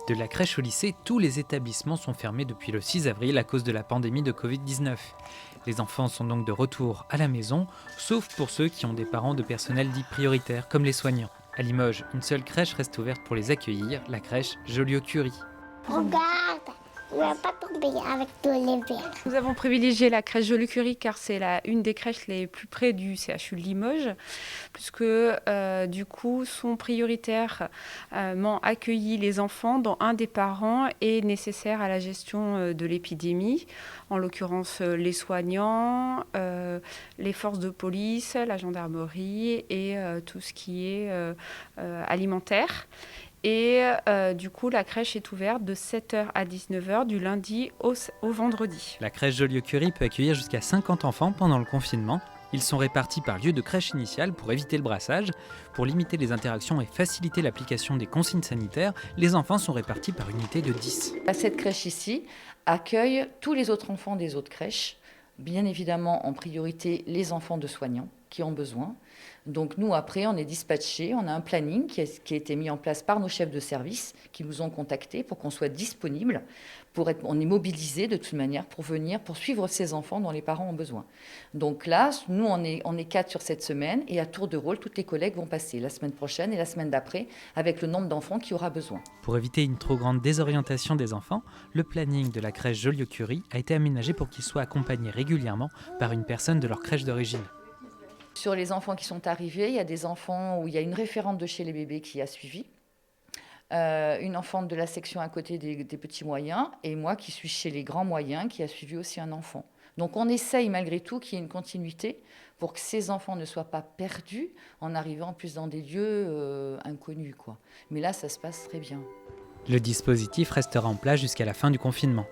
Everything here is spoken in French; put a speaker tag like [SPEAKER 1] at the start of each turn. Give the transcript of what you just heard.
[SPEAKER 1] De la crèche au lycée, tous les établissements sont fermés depuis le 6 avril à cause de la pandémie de Covid-19. Les enfants sont donc de retour à la maison, sauf pour ceux qui ont des parents de personnel dit prioritaire, comme les soignants. À Limoges, une seule crèche reste ouverte pour les accueillir, la crèche Joliot-Curie.
[SPEAKER 2] Regarde, il va pas tomber avec tous les verres.
[SPEAKER 3] Nous avons privilégié la crèche Joliot-Curie car c'est une des crèches les plus près du CHU de Limoges, puisque du coup sont prioritairement accueillis les enfants dont un des parents est nécessaire à la gestion de l'épidémie, en l'occurrence les soignants, les forces de police, la gendarmerie et tout ce qui est alimentaire. Et du coup, la crèche est ouverte de 7h à 19h du lundi au vendredi.
[SPEAKER 1] La crèche Joliot-Curie peut accueillir jusqu'à 50 enfants pendant le confinement. Ils sont répartis par lieu de crèche initiale pour éviter le brassage. Pour limiter les interactions et faciliter l'application des consignes sanitaires, les enfants sont répartis par unité de 10.
[SPEAKER 4] Cette crèche ici accueille tous les autres enfants des autres crèches, bien évidemment en priorité les enfants de soignants qui ont besoin. Donc nous, après, on est dispatchés, on a un planning qui a été mis en place par nos chefs de service qui nous ont contactés pour qu'on soit disponible. On est mobilisés de toute manière pour venir, pour suivre ces enfants dont les parents ont besoin. Donc là, nous, on est 4 sur cette semaine et à tour de rôle, toutes les collègues vont passer la semaine prochaine et la semaine d'après avec le nombre d'enfants qui aura besoin.
[SPEAKER 1] Pour éviter une trop grande désorientation des enfants, le planning de la crèche Joliot-Curie a été aménagé pour qu'ils soient accompagnés régulièrement par une personne de leur crèche d'origine.
[SPEAKER 4] Sur les enfants qui sont arrivés, il y a des enfants où il y a une référente de chez les bébés qui a suivi, une enfante de la section à côté des petits moyens, et moi qui suis chez les grands moyens qui a suivi aussi un enfant. Donc on essaye malgré tout qu'il y ait une continuité pour que ces enfants ne soient pas perdus en arrivant en plus dans des lieux inconnus, quoi. Mais là, ça se passe très bien.
[SPEAKER 1] Le dispositif restera en place jusqu'à la fin du confinement.